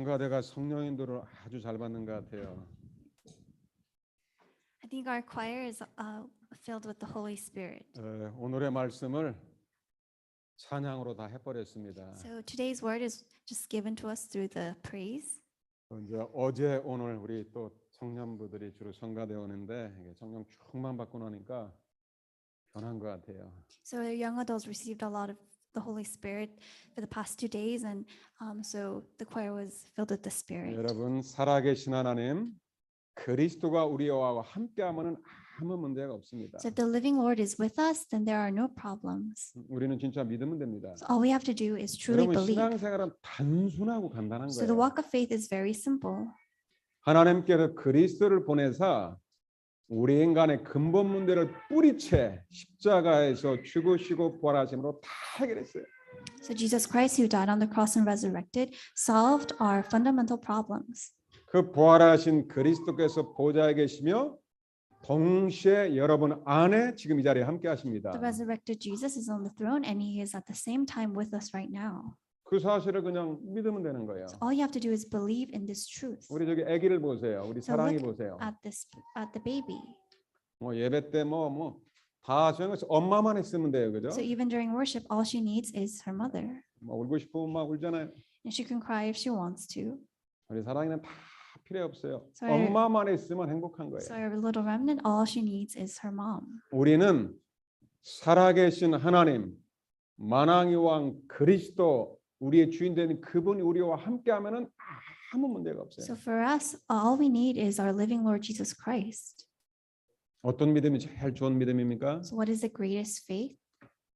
성가대가 성령인도를 아주 잘 받는 것 같아요. I think our choir is filled with the Holy Spirit. 오늘의 말씀을 찬양으로 다 해버렸습니다. So today's word is just given to us through the praise. 이제 어제 오늘 우리 또 청년부들이 주로 성가대 오는데 이게 성령 충만 받고 나니까 변한 것 같아요. So the young adults received a lot of the Holy Spirit for the past 2 days, and so the choir was filled with the Spirit. 여러분 살아계신 하나님 그리스도가 우리와 함께하면은 아무 문제가 없습니다. So if the living Lord is with us, then there are no problems. 우리는 진짜 믿으면 됩니다. So all we have to do is truly 여러분 believe. 신앙생활은 단순하고 간단한 So the 거예요. walk of faith is very simple. 하나님께서 그리스도를 보내사 우리 인간의 근본 문제를 뿌리채 십자가에서 죽으시고 부활하심으로 다 해결했어요. So Jesus Christ, who died on the cross and resurrected, solved our fundamental problems. 그 부활하신 그리스도께서 보좌에 계시며 동시에 여러분 안에 지금 이 자리에 함께 하십니다. The resurrected Jesus is on the throne, and he is at the same time with us right now. 그 사실을 그냥 믿으면 되는 거예요. So all you have to do is believe in this truth. 우리 저기 아기를 보세요. 우리 So 사랑이 look 보세요. at the baby. 뭐 예배 때 다 저는 엄마만 있으면 돼요, 그죠? So even during worship, all she needs is her mother, 뭐 울고 싶으면 막 울잖아요. and she can cry if she wants to. 우리 사랑이는 다 필요 없어요. So 엄마만 있으면 행복한 거예요. So our little remnant, all she needs is her mom. 우리는 살아계신 하나님, 만왕의 왕 그리스도 우리의 주인 되는 그분이 우리와 함께하면은 아무 문제가 없어요. So for us, all we need is our living Lord Jesus Christ. 어떤 믿음이 제일 좋은 믿음입니까? So what is the greatest faith?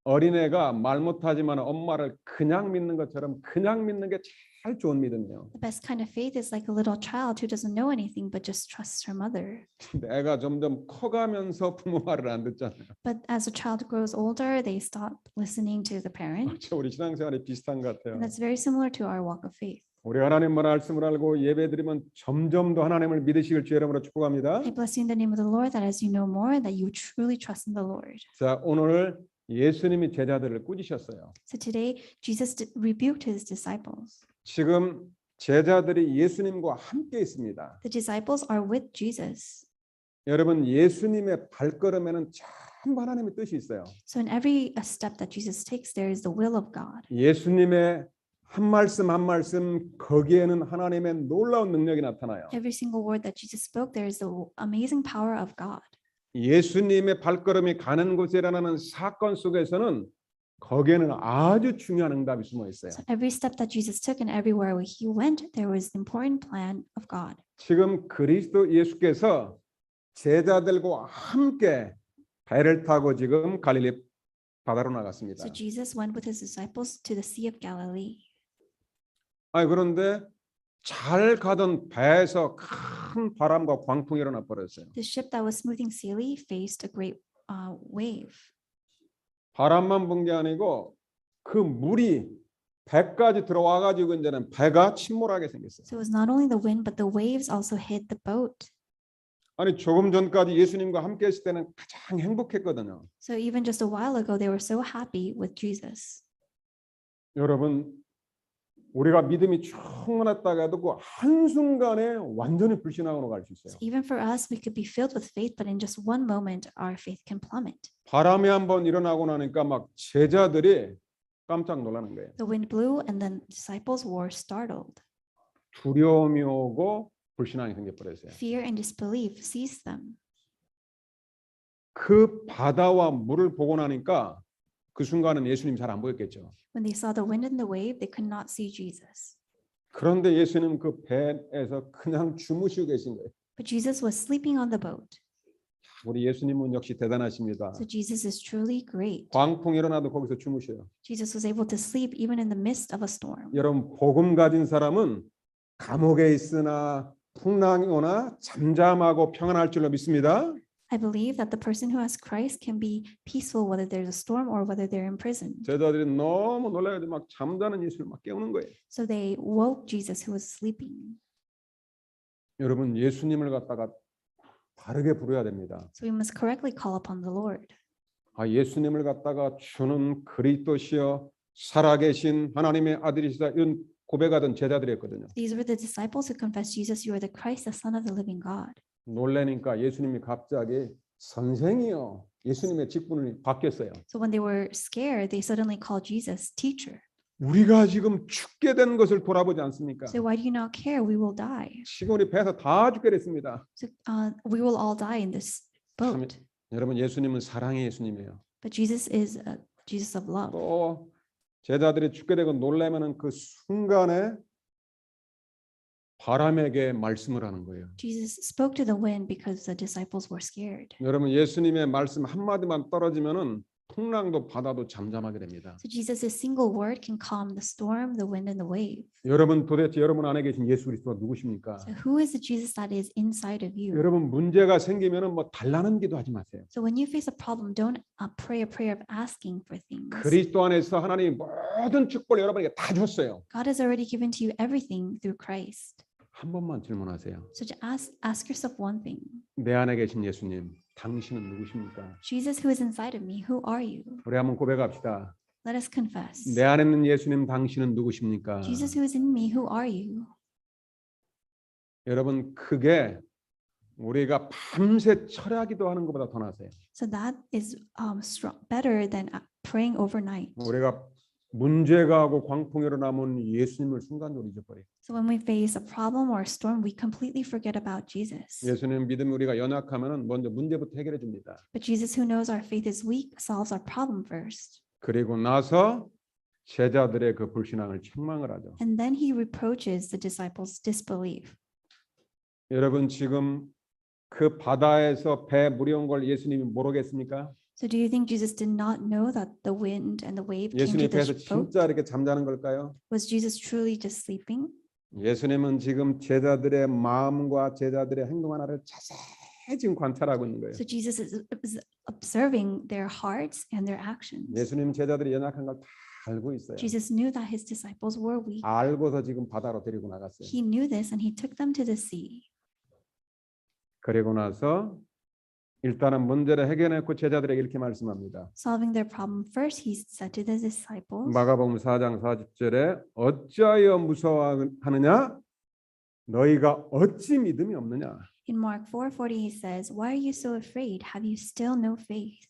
어린애가 말 못하지만 엄마를 그냥 믿는 것처럼 그냥 믿는 게 제일 좋은 믿음이에요. The best kind of faith is like a little child who doesn't know anything but just trusts her mother. 근데 애가 점점 커가면서 부모 말을 안 듣잖아요. But as a child grows older, they stop listening to the parent. 우리 신앙생활이 비슷한 것 같아요. And that's very similar to our walk of faith. 우리 하나님 말씀을 알고 예배드리면 점점 더 하나님을 믿으시길 주의 이름으로 축복합니다. I bless you in the name of the Lord, that as you know more, that you truly trust in the Lord. 자, 오늘 예수님이 제자들을 꾸짖으셨어요. So today, Jesus rebuked his disciples. 지금 제자들이 예수님과 함께 있습니다. The disciples are with Jesus. 여러분 예수님의 발걸음에는 전부 하나님의 뜻이 있어요. So in every step that Jesus takes, there is the will of God. 예수님의 한 말씀 한 말씀 거기에는 하나님의 놀라운 능력이 나타나요. Every single word that Jesus spoke, there is the amazing power of God. 예수님의 발걸음이 가는 곳에 일어나는 사건 속에서는 거기에는 아주 중요한 응답이 숨어 있어요. So every step that Jesus took and everywhere where he went, there was the important plan of God. 지금 그리스도 예수께서 제자들과 함께 배를 타고 지금 갈릴리 바다로 나갔습니다. So Jesus went with his disciples to the Sea of Galilee. 그런데 잘 가던 배에서 큰 바람과 광풍이 일어나 버렸어요. The ship that was smoothing sealy faced a great wave. 바람만 분 게 아니고 그 물이 배까지 들어와 가지고 이제는 배가 침몰하게 생겼어요. So it was not only the wind, but the waves also hit the boat. 아니 조금 전까지 예수님과 함께 했을 때는 가장 행복했거든요. So even just a while ago, they were so happy with Jesus. 여러분 우리가 믿음이 충만했다가 해도 그 한순간에 완전히 불신앙으로 갈 수 있어요. So even for us, we could be filled with faith, but in just one moment, our faith can plummet. 바람이 한번 일어나고 나니까 막 제자들이 깜짝 놀라는 거예요. The wind blew, and then disciples were startled. 두려움이 오고 불신앙이 생겨버렸어요. Fear and disbelief seized them. 그 바다와 물을 보고 나니까 그 순간은 예수님 잘 안 보였겠죠. When they saw the wind and the wave, they could not see Jesus. 그런데 예수님 그 배에서 그냥 주무시고 계신 거예요. But Jesus was sleeping on the boat. 우리 예수님은 역시 대단하십니다. So Jesus is truly great. 광풍이 일어나도 거기서 주무셔요. Jesus was able to sleep even in the midst of a storm. 여러분 복음 가진 사람은 감옥에 있으나 풍랑이 오나 잠잠하고 평안할 줄로 믿습니다. I believe that the person who has Christ can be peaceful whether there's a storm or whether they're in prison. 제자들이 너무 놀라가지고 막 잠자는 예수를 막 깨우는 거예요. So they woke Jesus who was sleeping. 여러분 예수님을 갖다가 바르게 부르야 됩니다. So we must correctly call upon the Lord. 예수님을 갖다가 주는 그리스도시여 살아계신 하나님의 아들이시다 이런 고백하던 제자들이었거든요. These were the disciples who confessed, Jesus, you are the Christ, the Son of the living God. 놀라니까 예수님이 갑자기 선생이요. 예수님의 직분이 바뀌었어요. So when they were scared, they suddenly called Jesus teacher. 우리가 지금 죽게 된 것을 돌아보지 않습니까? So why do you not care? We will die. 지금 우리 배에서 다 죽게 됐습니다. So we will all die in this boat. 여러분 예수님은 사랑의 예수님이에요. But Jesus is a Jesus of love. 또 제자들이 죽게 되고 놀라면은 그 순간에 바람에게 말씀을 하는 거예요. Jesus spoke to the wind because the disciples were scared. 여러분 예수님의 말씀 한마디만 떨어지면은 풍랑도 바다도 잠잠하게 됩니다. So Jesus' single word can calm the storm, the wind, and the wave. 여러분 도대체 여러분 안에 계신 예수 그리스도가 누구십니까? So who is the Jesus that is inside of you? 여러분 문제가 생기면은 뭐 달라는 기도하지 마세요. So when you face a problem, don't pray a prayer of asking for things. 그리스도 안에서 하나님이 모든 축복을 여러분에게 다 줬어요. God has already given to you everything through Christ. 한 번만 질문하세요. So to ask yourself one thing. 내 안에 계신 예수님, 당신은 누구십니까? Jesus who is inside of me, who are you? 우리 한번 고백합시다. Let us confess. 내 안에 있는 예수님, 당신은 누구십니까? Jesus who is in me, who are you? 여러분 그게 우리가 밤새 철야기도 하는 것보다 더 나아요. So that is better than praying overnight. 우리가 문제가 하고 광풍이 일어나면 예수님을 순간적으로 잊어버려요. So when we face a problem or a storm, we completely forget about Jesus. 예수님 믿음이 우리가 연약하면은 먼저 문제부터 해결해 줍니다. But Jesus who knows our faith is weak solves our problem first. 그리고 나서 제자들의 그 불신앙을 책망을 하죠. And then he reproaches the disciples' disbelief. 여러분 지금 그 바다에서 배 물이 온 걸 예수님이 모르겠습니까? So do you think Jesus did not know that the wind and the wave came to 예수님 배에서 this boat? 진짜 이렇게 잠자는 걸까요? Was Jesus truly just sleeping? 예수님은 지금 제자들의 마음과 제자들의 행동 하나를 자세히 지금 관찰하고 있는 거예요. So Jesus is observing their hearts and their actions. 예수님 제자들이 연약한 걸 다 알고 있어요. Jesus knew that his disciples were weak. 알고서 지금 바다로 데리고 나갔어요. He knew this and he took them to the sea. 그리고 나서 일단은 문제를 해결했고 제자들에게 이렇게 말씀합니다. Solving their problem first, he said to the disciples, 마가복음 4장 40절에 어찌하여 무서워하느냐? 너희가 어찌 믿음이 없느냐? in Mark 4:40 he says, why are you so afraid? Have you still no faith?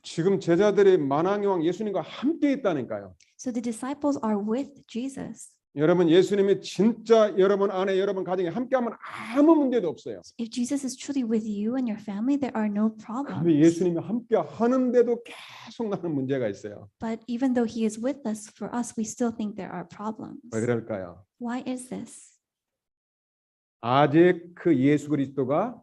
지금 제자들이 만왕의 왕 예수님과 함께 있다니까요. So the disciples are with Jesus. 여러분 예수님이 진짜 여러분 안에 여러분 가정에 함께하면 아무 문제도 없어요. If Jesus is truly with you and your family, there are no 근데 problems. 예수님이 함께 하는데도 계속 나는 문제가 있어요. But even though he is with us, for us, we still think there are problems. 왜 그럴까요? Why is this? 아직 그 예수 그리스도가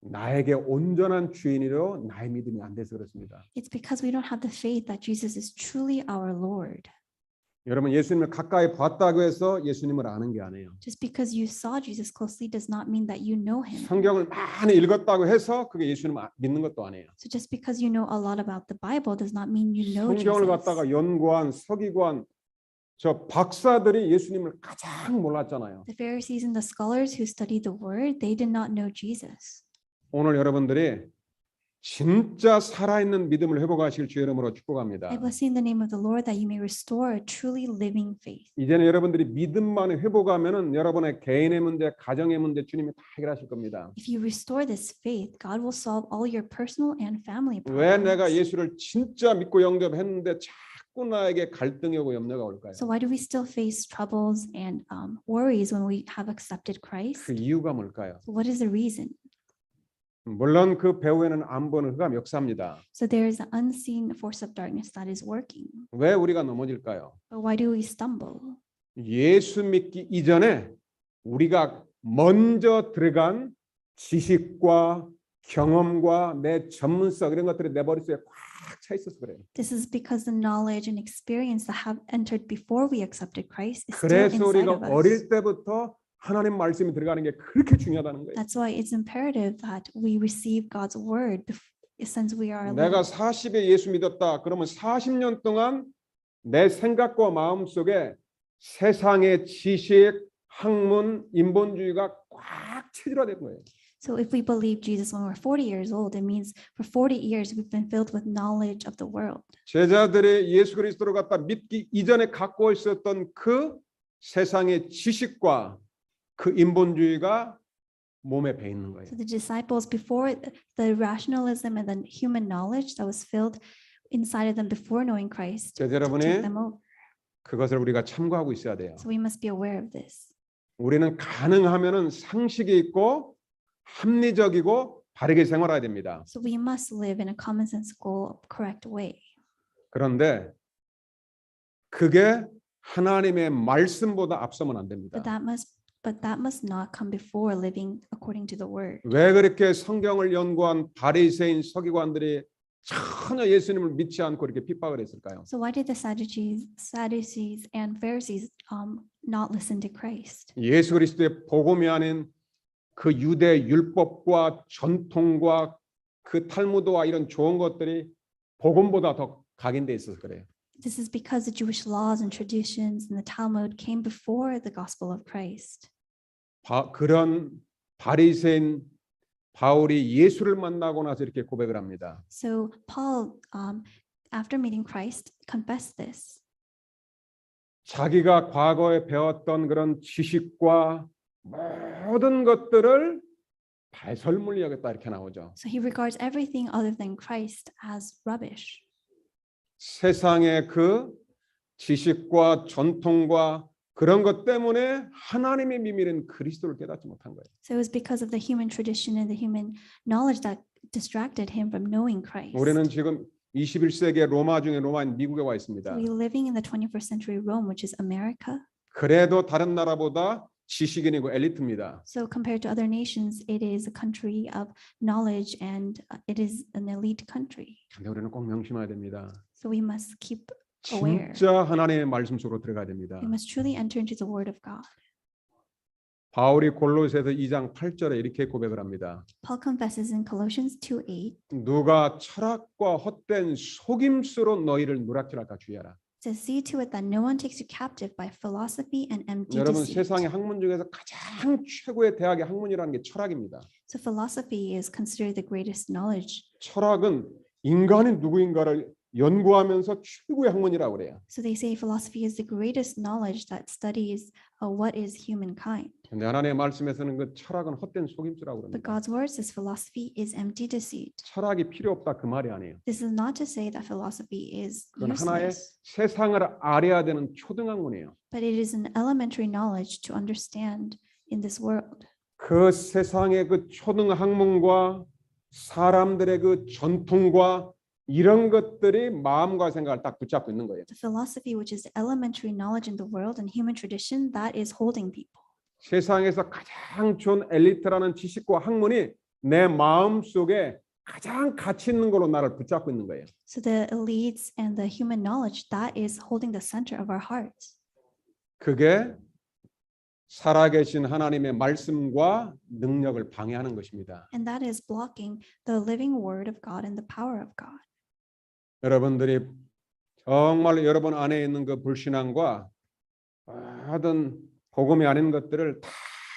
나에게 온전한 주인이로 나의 믿음이 안 돼서 그렇습니다. It's because we don't have the faith that Jesus is truly our Lord. 여러분 예수님을 가까이 봤다고 해서 예수님을 아는 게 아니에요. Just because you saw Jesus closely does not mean that you know him. 성경을 많이 읽었다고 해서 그게 예수님을 믿는 것도 아니에요. So just because you know a lot about the Bible does not mean you know 성경을 Jesus. 갖다가 연구한 서기관 저 박사들이 예수님을 가장 몰랐잖아요. The Pharisees and the scholars who studied the word, they did not know Jesus. 오늘 여러분들이 진짜 살아있는 믿음을 회복하실 주 이름으로 축복합니다. I bless you in the name of the Lord that you may restore a truly living faith. 이제는 여러분들이 믿음만 회복하면은 여러분의 개인의 문제, 가정의 문제 주님이 다 해결하실 겁니다. If you restore this faith, God will solve all your personal and family 왜 내가 problems. 예수를 진짜 믿고 영접했는데 자꾸 나에게 갈등이 오고 염려가 올까요? So why do we still face troubles and worries when we have accepted Christ? 그 이유가 뭘까요? So what is the reason? 물론 그 배후에는 안 보는 흑암 역사입니다. So there is an unseen force of darkness that is working. 왜 우리가 넘어질까요? But why do we stumble? 예수 믿기 이전에 우리가 먼저 들어간 지식과 경험과 내 전문성 이런 것들이 내 머릿속에 꽉 차 있어서 그래요. This is because the knowledge and experience that have entered before we accepted Christ is still 그래서 inside 우리가 of us. 어릴 때부터 하나님 말씀이 들어가는 게 그렇게 중요하다는 거예요. That's why it's imperative that we receive God's word since we are 내가 little. 40에 예수 믿었다. 그러면 40년 동안 내 생각과 마음 속에 세상의 지식, 학문, 인본주의가 꽉 체질화된 거예요. So if we believe Jesus when we're 40 years old, it means for 40 years we've been filled with knowledge of the world. 제자들이 예수 그리스도를 갖다 믿기 이전에 갖고 있었던 그 세상의 지식과 그 인본주의가 몸에 배 있는 거예요. So the disciples, before the rationalism and the human knowledge that was filled inside of them before knowing Christ, 그래서 took 여러분이 them over. 그것을 우리가 참고하고 있어야 돼요. So we must be aware of this. 우리는 가능하면은 상식이 있고 합리적이고 바르게 생활해야 됩니다. So we must live in a commonsensical, correct way. 그런데 그게 하나님의 말씀보다 앞서면 안 됩니다. But that must not come before living according to the word. 왜 그렇게 성경을 연구한 바리새인 서기관들이 전혀 예수님을 믿지 않고 이렇게 핍박을 했을까요? So why did the Sadducees and Pharisees not listen to Christ? 예수 그리스도의 복음이 아닌 그 유대 율법과 전통과 그 탈무드와 이런 좋은 것들이 복음보다 더 각인돼 있어서 그래요. This is because the Jewish laws and traditions and the Talmud came before the gospel of Christ. 그런 바리새인 바울이 예수를 만나고 나서 이렇게 고백을 합니다. So Paul, after meeting Christ, confessed this. 자기가 과거에 배웠던 그런 지식과 모든 것들을 배설물 여겼다 이렇게 나오죠. So he regards everything other than Christ as rubbish. 세상의 그 지식과 전통과 그런 것 때문에 하나님의 비밀은 그리스도를 깨닫지 못한 거예요. So it was because of the human tradition and the human knowledge that distracted him from knowing Christ. 우리는 지금 21세기의 로마 중에 로마인 미국에 와 있습니다. We're living in the 21st century Rome, which is America. 그래도 다른 나라보다 지식인이고 엘리트입니다. So compared to other nations, it is a country of knowledge and it is an elite country. 근데 우리는 꼭 명심해야 됩니다. So we must keep aware. 진짜 하나님의 말씀 속으로 들어가야 됩니다. We must truly enter into the word of God. 바울이 골로새서 2장 8절에 이렇게 고백을 합니다. Paul confesses in Colossians 2:8, 누가 철학과 헛된 속임수로 너희를 누락질할까 주의하라. says, "See to it that no one takes you captive by philosophy and empty 여러분 deceit." 세상의 학문 중에서 가장 최고의 대학의 학문이라는 게 철학입니다. So philosophy is considered the greatest knowledge. 철학은 인간이 누구인가를 연구하면서 최고의 학문이라고 그래요. So they say philosophy is the greatest knowledge that studies what is humankind. 근데 하나님의 말씀에서는 그 철학은 헛된 속임수라고 But 그럽니다. God's word says philosophy is empty deceit. 철학이 필요 없다 그 말이 아니에요. This is not to say that philosophy is 그건 하나의 useless, 세상을 알아야 되는 초등학문이에요. but it is an elementary knowledge to understand in this world. 그 세상의 그 초등학문과 사람들의 그 전통과 이런 것들이 마음과 생각을 딱 붙잡고 있는 거예요. The philosophy, which is the elementary knowledge in the world and human tradition, that is holding people. 세상에서 가장 좋은 엘리트라는 지식과 학문이 내 마음 속에 가장 가치 있는 걸로 나를 붙잡고 있는 거예요. So the elites and the human knowledge, that is holding the center of our hearts. 그게 살아계신 하나님의 말씀과 능력을 방해하는 것입니다. And that is blocking the living word of God and the power of God. 여러분들이 정말 여러분 안에 있는 그 불신앙과 모든 복음이 아닌 것들을 다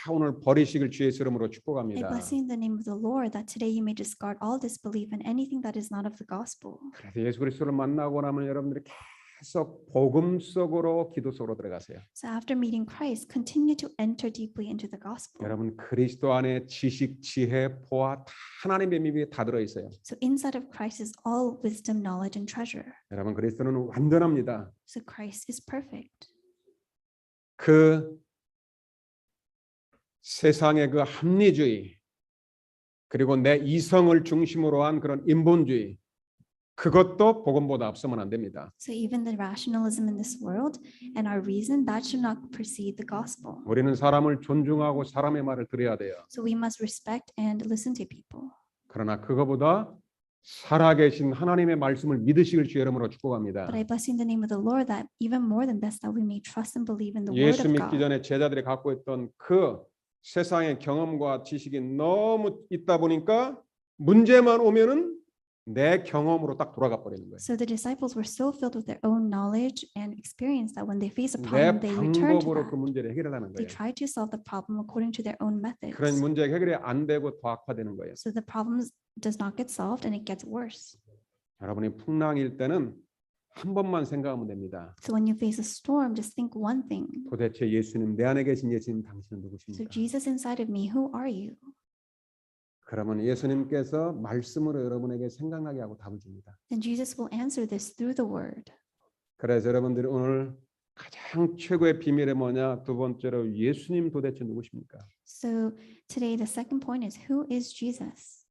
오늘 버리시길 주의 이름으로 I 축복합니다. bless you in the name of the Lord that today you may discard all disbelief and anything that is not of the gospel. 그래서 예수 그리스도를 만나고 나면 여러분들이 계속 복음 속으로 기도 속으로 들어가세요. So after meeting Christ, continue to enter deeply into the gospel. 여러분 그리스도 안에 지식, 지혜, 보아 다 하나님의 비밀이 다 들어 있어요. So inside of Christ is all wisdom, knowledge, and treasure. 여러분 그리스도는 완전합니다. So Christ is perfect. 그 세상의 그 합리주의 그리고 내 이성을 중심으로 한 그런 인본주의 그것도 복음보다 앞서면 안 됩니다. So even the rationalism in this world and our reason, that should not precede the gospel. 우리는 사람을 존중하고 사람의 말을 들어야 돼요. So we must respect and listen to people. 그러나 그거보다 살아계신 하나님의 말씀을 믿으시길 주의 이름으로 축복합니다. But I bless you in the name of the Lord that even more than this, that we may trust and believe in the word 예수 of 믿기 God. 전에 제자들이 갖고 있던 그 세상의 경험과 지식이 너무 있다 보니까 문제만 오면은 내 경험으로 딱 돌아가 버리는 거예요. So the disciples were so filled with their own knowledge and experience that when they face a 내 problem, they return to 방법으로 그 that. 문제를 해결하는 They 거예요. try to solve the problem according to their own methods. 그런 문제 해결이 안 되고 더 악화되는 거예요. So the problem does not get solved and it gets worse. 여러분이 풍랑일 때는 한 번만 생각하면 됩니다. So when you face a storm, just think one thing. 도대체 예수님, 내 안에 계신 예수님, 당신은 So 누구십니까? Jesus inside of me, who are you? 그러면 예수님께서 말씀으로 여러분에게 생각나게 하고 답을 줍니다. Then Jesus will answer this through the word. 그래서 여러분들이 오늘 가장 최고의 비밀이 뭐냐? 두 번째로 예수님 도대체 누구십니까? So today the second point is, who is Jesus?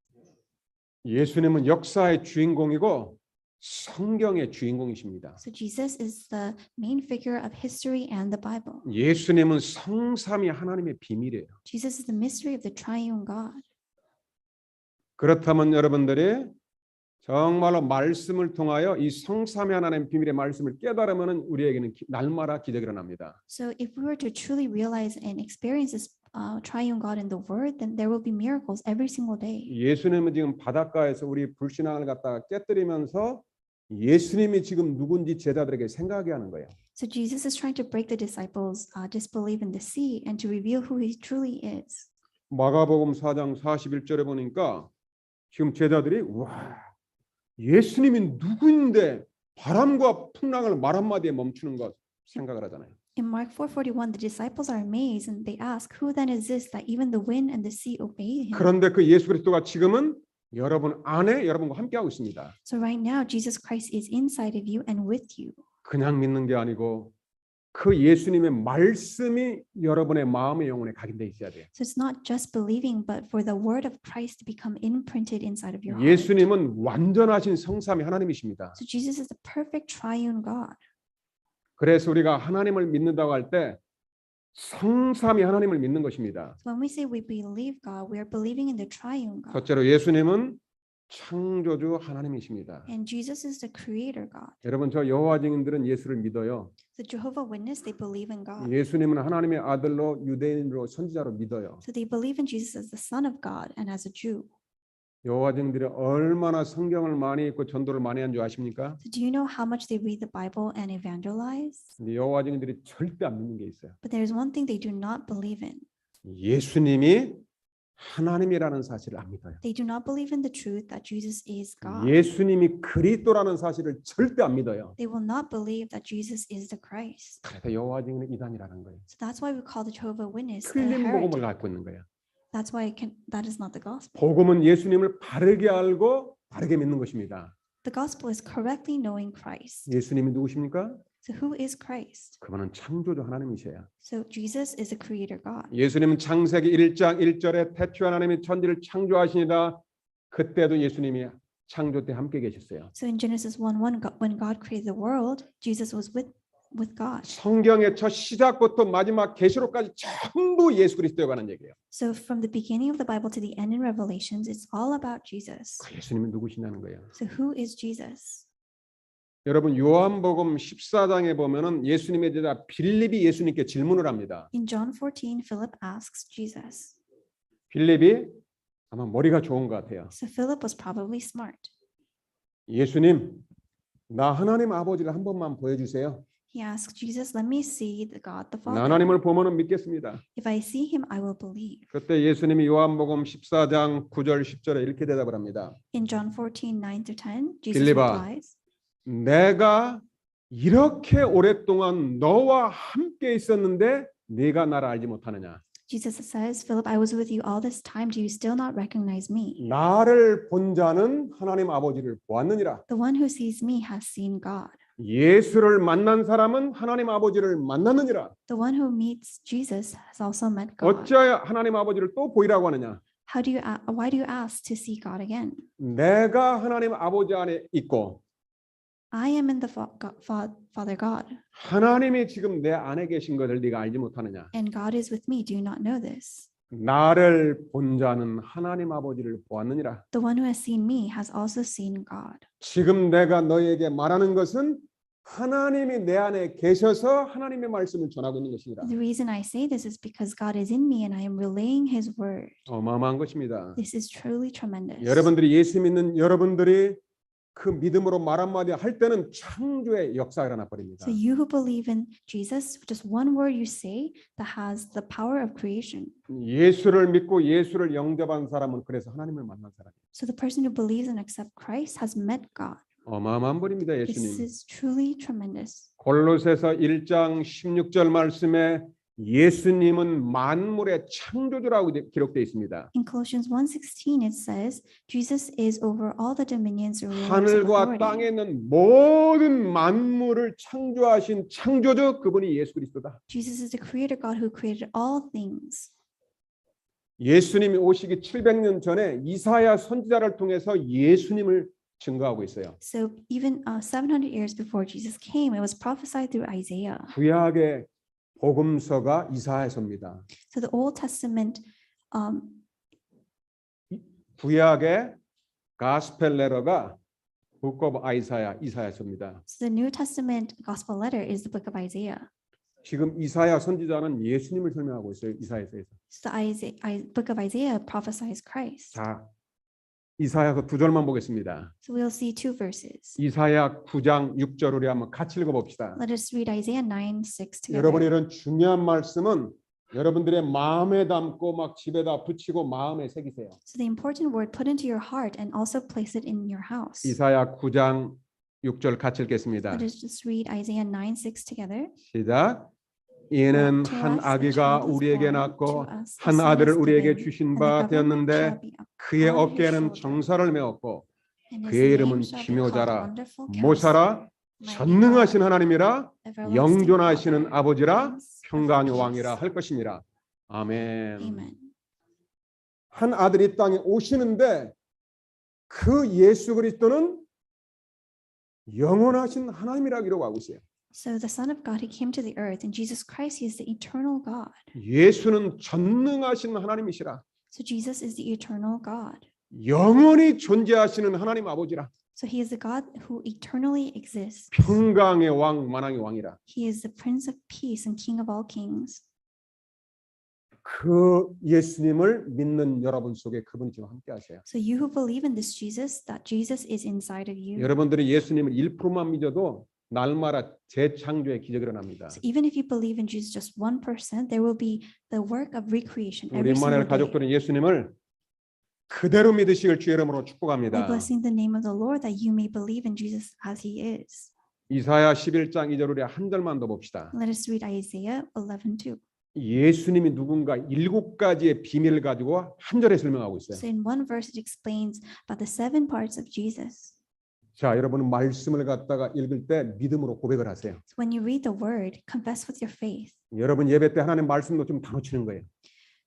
예수님은 역사의 주인공이고 성경의 주인공이십니다. So Jesus is the main figure of history and the Bible. 예수님은 성삼위 하나님의 비밀이에요. Jesus is the mystery of the triune God. 그렇다면 여러분들이 정말로 말씀을 통하여 이 성삼위 하나님의 비밀의 말씀을 깨달으면 우리에게는 날마다 기적이 일어납니다. So if we were to truly realize and experience this triune God in the Word, then there will be miracles every single day. 예수님은 지금 바닷가에서 우리 불신앙을 갖다가 깨뜨리면서 예수님이 지금 누군지 제자들에게 생각하게 하는 거예요. So Jesus is trying to break the disciples' disbelief in the sea and to reveal who He truly is. 마가복음 4장 41절에 보니까 지금 제자들이 와, 예수님이 누구인데 바람과 풍랑을 말 한마디에 멈추는 것 생각을 하잖아요. In Mark 4:41, the disciples are amazed and they ask, "Who then is this that even the wind and the sea obey Him?" 그런데 그 예수 그리스도가 지금은 여러분 안에 여러분과 함께하고 있습니다. So right now, Jesus Christ is inside of you and with you. 그냥 믿는 게 아니고 그 예수님의 말씀이 여러분의 마음의 영혼에 각인돼 있어야 돼요. So it's not just believing, but for the word of Christ to become imprinted inside of your heart. 예수님은 완전하신 성삼위 하나님이십니다. So Jesus is the perfect triune God. 그래서 우리가 하나님을 믿는다고 할 때 성삼위 하나님을 믿는 것입니다. So when we say we believe God, we are believing in the triune God. 첫째로 예수님은 창조주 하나님이십니다. And Jesus is the creator God. 여러분 저 여호와 증인들은 예수를 믿어요. The Jehovah Witness, they believe in God. 예수님은 하나님의 아들로 유대인으로 선지자로 믿어요. So they believe in Jesus as the Son of God and as a Jew. 여호와 증인들이 얼마나 성경을 많이 읽고 전도를 많이 한 줄 아십니까? So do you know how much they read the Bible and evangelize? 근데 여호와 증인들이 절대 안 믿는 게 있어요. But there's one thing they do not believe in. 예수님이 하나님이라는 사실을 안 믿어요. They do not believe in the truth that Jesus is God. 예수님이 그리스도라는 사실을 절대 안 믿어요. They will not believe that Jesus is the Christ. 그래서 여호와 증인은 이단이라는 거예요. So that's why we call the Jehovah Witness a 틀린 복음을 heretic. 갖고 있는 거예요. That's why that is not the gospel. 복음은 예수님을 바르게 알고 바르게 믿는 것입니다. The gospel is correctly knowing Christ. 예수님이 누구십니까? So who is Christ? 그분은 창조주 하나님이셔요. So Jesus is a creator God. 예수님은 창세기 1장 1절에 태초 하나님이 천지를 창조하시니라. 그때도 예수님이 창조 때 함께 계셨어요. So in Genesis 1:1, when God created the world, Jesus was with God. 성경의 첫 시작부터 마지막 계시록까지 전부 예수 그리스도에 관한 얘기예요. So from the beginning of the Bible to the end in Revelations, it's all about Jesus. 그 예수님이 누구시냐는 거예요. So who is Jesus? 여러분 요한복음 14장에 보면은 예수님의 제자 빌립이 예수님께 질문을 합니다. In John 14, Philip asks Jesus. 빌립이 아마 머리가 좋은 것 같아요. So Philip was probably smart. 예수님, 나 하나님 아버지를 한 번만 보여주세요. He asks Jesus, "Let me see the God the 나 Father. 하나님을 보면은 믿겠습니다. If I see him, I will believe." 그때 예수님이 요한복음 14장 9절 10절에 이렇게 대답을 합니다. In John 14, 9-10, Jesus 빌립아, replies, 내가 이렇게 오랫동안 너와 함께 있었는데 네가 나를 알지 못하느냐? Jesus says, "Philip, I was with you all this time. Do you still not recognize me? 나를 본 자는 하나님 아버지를 보았느니라. The one who sees me has seen God. 예수를 만난 사람은 하나님 아버지를 만났느니라. The one who meets Jesus has also met God." 어찌하여 하나님 아버지를 또 보이라고 하느냐? Why do you ask to see God again? 내가 하나님 아버지 안에 있고 I am in the Father God, 하나님이 지금 내 안에 계신 것을 네가 알지 못하느냐? and God is with me. Do you not know this? 나를 본 자는 하나님 아버지를 보았느니라. The one who has seen me has also seen God. 지금 내가 너에게 말하는 것은 하나님이 내 안에 계셔서 하나님의 말씀을 전하고 있는 것이니라. The reason I say this is because God is in me and I am relaying His word. 어마어마한 것입니다. This is truly tremendous. 여러분들이 예수 믿는 여러분들이 그 믿음으로 말 한마디 할 때는 창조의 역사가 일어나 버립니다. So you who believe in Jesus, just one word you say that has the power of creation. 예수를 믿고 예수를 영접한 사람은 그래서 하나님을 만난 사람이에요. So the person who believes and accepts Christ has met God. 어마어마한 분입니다. This 예수님. is truly tremendous. 골로새서 1장 16절 말씀에 예수님은 만물의 창조주라고 기록되어 있습니다. In Colossians 1:16 it says, Jesus is over all the dominions and rulers of 하늘과 authority. 땅에 있는 모든 만물을 창조하신 창조주 그분이 예수 그리스도다. Jesus is the creator God who created all things. 예수님이 오시기 700년 전에 이사야 선지자를 통해서 예수님을 증거하고 있어요. So even 700 years before Jesus came, it was prophesied through Isaiah. 구약의 복음서가 이사야서입니다. So the Old Testament 구약의 가스펠 레터가 Book of Isaiah, 이사야서입니다. so the New Testament gospel letter is the book of Isaiah. 지금 이사야 선지자는 예수님을 설명하고 있어요. 이사야서에서. So the book of Isaiah prophesies Christ. 자, 이사야서 2절만 보겠습니다. So we'll see two verses. 이사야 9장 6절 우리 한번 같이 읽어봅시다. Let us read Isaiah 9:6 together. 여러분이 이런 중요한 말씀은 여러분들의 마음에 담고 막 집에다 붙이고 마음에 새기세요. So the important word put into your heart and also place it in your house. 이사야 9장 6절 같이 읽겠습니다. Let us just read Isaiah 9:6 together. 시작. 이는 To 한 us a 아기가 child is 우리에게 born, 낳고 to us a 한 son 아들을 is 우리에게 given, 주신 and the 바 government 되었는데 shall be 그의 upon his 어깨에는 shoulder. 정사를 메었고 And his 그의 이름은 name shall be called 기묘자라 Wonderful 모사라 Counselor, Mighty 전능하신 God, 하나님이라 Everlasting 영존하시는 Father, 아버지라 Prince of 평강의 Peace. 왕이라 할 것이니라. 아멘. Amen. 한 아들이 땅에 오시는데 그 예수 그리스도는 영원하신 하나님이라 기록하고 있어요. So the Son of God, he came to the earth, and Jesus Christ, he is the eternal God. 예수는 전능하신 하나님이시라. So Jesus is the eternal God. 영원히 존재하시는 하나님 아버지라. So he is the God who eternally exists. 평강의 왕 만왕의 왕이라. He is the Prince of Peace and King of all kings. 그 예수님을 믿는 여러분 속에 그분이 지금 함께 하세요. So you who believe in this Jesus, that Jesus is inside of you. 여러분들이 예수님을 1%만 믿어도 날마다 재창조의 기적이 일어납니다. So even if you believe in Jesus just 1%, there will be the work of recreation 우리 every single 임마누엘 day. 가족들은 예수님을 그대로 믿으시길 주의 이름으로 By 축복합니다. blessing the name of the Lord, that you may believe in Jesus as he is. 이사야 11장 2절 우리 한 절만 더 봅시다. Let us read Isaiah 11:2. 예수님이 누군가 7가지의 비밀을 가지고 한 절에 설명하고 있어요. So in one verse it explains about the 7 parts of Jesus. 자, 여러분은 말씀을 갖다가 읽을 때 믿음으로 고백을 하세요. So when you read the word, confess with your faith. 여러분 예배 때 하나님 말씀도 좀 다 놓치는 거예요.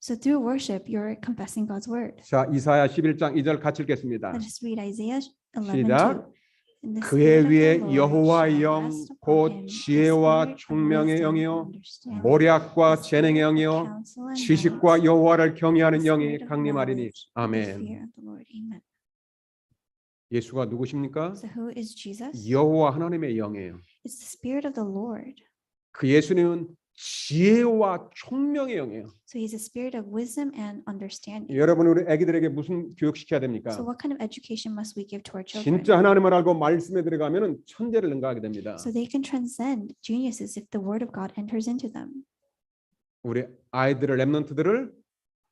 So through worship, you're confessing God's word. 자, 이사야 11장 2절 같이 읽겠습니다. Let us read Isaiah 시작. 11:2. And the 그의 Spirit of the 위에 Lord 여호와의 shall 영, rest upon 곧 him, the 지혜와 Spirit of 총명의 wisdom, 영이요, understanding, 모략과 the Spirit 재능의 of 영이요, counsel and 지식과 might, 여호와를 the 경외하는 영이 Spirit of 강림하리니. knowledge, the 아멘. fear of the Lord. Amen. 예수가 누구십니까? So who is Jesus? 여호와 하나님의 영이에요. It's the Spirit of the Lord. 그 예수님은 지혜와 총명의 영이에요. So he's a spirit of wisdom and understanding. 여러분 우리 아기들에게 무슨 교육 시켜야 됩니까? So what kind of education must we give to our children? 진짜 하나님을 알고 말씀에 들어가면은 천재를 능가하게 됩니다. So they can transcend geniuses if the word of God enters into them. 우리 아이들을 렘넌트들을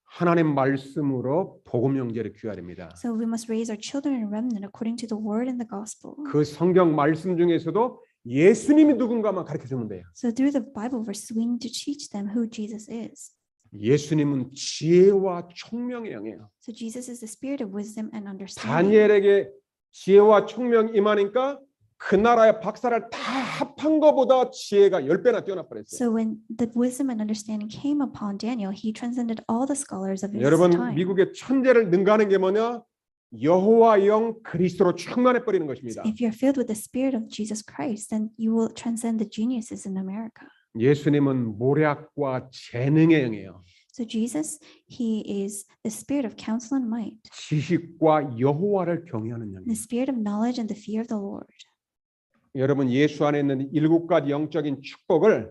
하나님 말씀으로 복음 영재를 귀해야 됩니다. So we must raise our children in remnant according to the word and the gospel. 그 성경 말씀 중에서도 예수님이 누군가만 가르쳐 주면 돼요. So through the Bible verses, we need to teach them who Jesus is. 예수님은 지혜와 총명의 영이에요. So Jesus is the spirit of wisdom and understanding. 다니엘에게 지혜와 총명이 임하니까 그 나라의 박사를 다 합한 것보다 지혜가 10배나 뛰어나 버렸어요. So when the wisdom and understanding came upon Daniel, he transcended all the scholars of his 여러분 time. 미국의 천재를 능가하는 게 뭐냐? 여호와 영 그리스도로 충만해 버리는 것입니다. If you're filled with the spirit of Jesus Christ, then you will transcend the geniuses in America. 예수님은 모략과 재능의 영이에요. So Jesus, he is the spirit of counsel and might, 지식과 여호와를 경외하는 영이에요. the spirit of knowledge and the fear of the Lord. 여러분 예수 안에 있는 7가지 영적인 축복을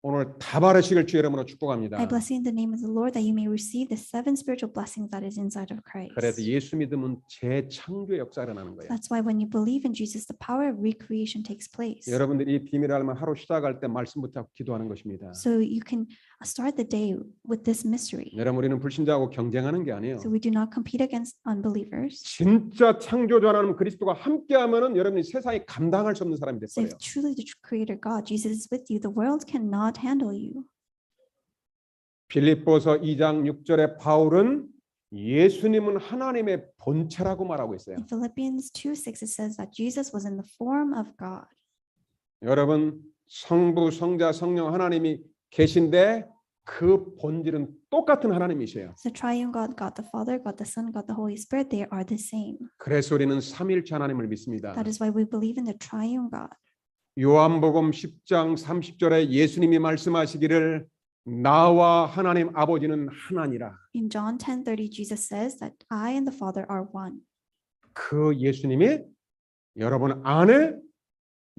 오늘 다 받으시길 주의 이름으로 축복합니다. I bless you in the name of the Lord that you may receive the 7 spiritual blessings that is inside of Christ. 그래서 예수 믿으면 재창조의 역사가 일어나는 거예요. That's why when you believe in Jesus, the power of recreation takes place. 여러분들이 이 비밀을 알면 하루 시작할 때 말씀부터 기도하는 것입니다. So you can start the day with this mystery. 여러분 우리는 불신자하고 경쟁하는 게 아니에요. So we do not compete against unbelievers. 진짜 창조주 하나님 그리스도가 함께하면은 여러분이 세상이 감당할 수 없는 사람이 될 So 거예요. if truly the Creator God, Jesus is with you, the world cannot handle you. 빌립보서 2장 6절에 바울은 예수님은 하나님의 본체라고 말하고 있어요. In Philippians 2:6 it says that Jesus was in the form of God. 여러분 성부, 성자, 성령 하나님이 계신데 그 본질은 똑같은 하나님이세요. So triune God, God the Father, God the Son, God the Holy Spirit, they are the same. 그래서 우리는 삼위일체 하나님을 믿습니다. That is why we believe in the triune God. 요한복음 10장 30절에 예수님이 말씀하시기를 나와 하나님 아버지는 하나니라. In John 10:30 Jesus says that I and the Father are one. 그 예수님이 여러분 안에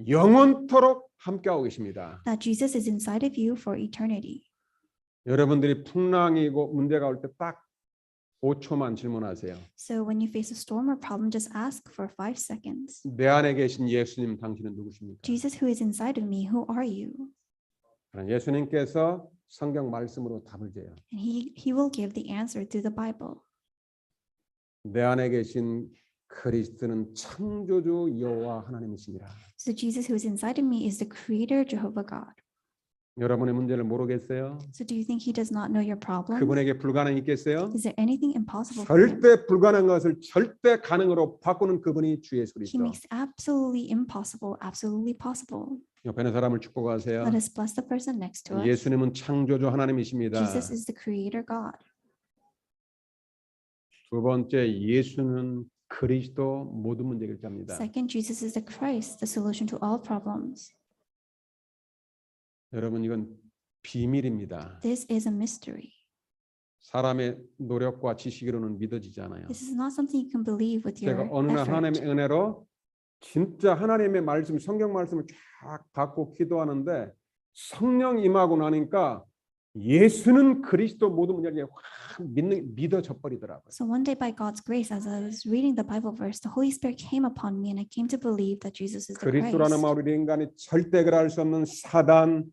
영원토록 함께하고 계십니다. That Jesus is inside of you for eternity. 여러분들이 풍랑이고 문제가 올 때 딱 5초만 질문하세요. So when you face a storm or problem, just ask for 5 seconds. 내 안에 계신 예수님 당신은 누구십니까? Jesus who is inside of me, who are you? 예수님께서 성경 말씀으로 답을 줘요. And he will give the answer through the Bible. 내 안에 계신 그리스도는 창조주 여호와 하나님이시니라. So Jesus who is inside of me is the Creator Jehovah God. 여러분의 문제를 모르겠어요? So do you think he does not know your problem? 그분에게 불가능이 있겠어요? Is there anything impossible for him? 절대 불가능한 것을 절대 가능으로 바꾸는 그분이 주 예수 He 그리스도. makes absolutely impossible absolutely possible. 옆에 있는 사람을 축복하세요. Let us bless the person next to us. 예수님은 창조주 하나님이십니다. Jesus is the Creator God. 두 번째, 예수는 그리스도 모든 문제 해결자입니다. Second, Jesus is the Christ, the solution to all problems. 여러분 이건 비밀입니다. This is a mystery. 사람의 노력과 지식으로는 믿어지지 않아요. This is not something you can believe with your 제가 어느 날 하나님의 effort. 은혜로 진짜 하나님의 말씀, 성경 말씀을 쫙 받고 기도하는데 성령 임하고 나니까 예수는 그리스도 모든 문제를 확 믿어져 버리더라고요. So one day by God's grace, as I was reading the Bible verse, the Holy Spirit came upon me and I came to believe that Jesus is the 그리스도라는 Christ. 마을의 인간이 절대 해결할 수 없는 사단,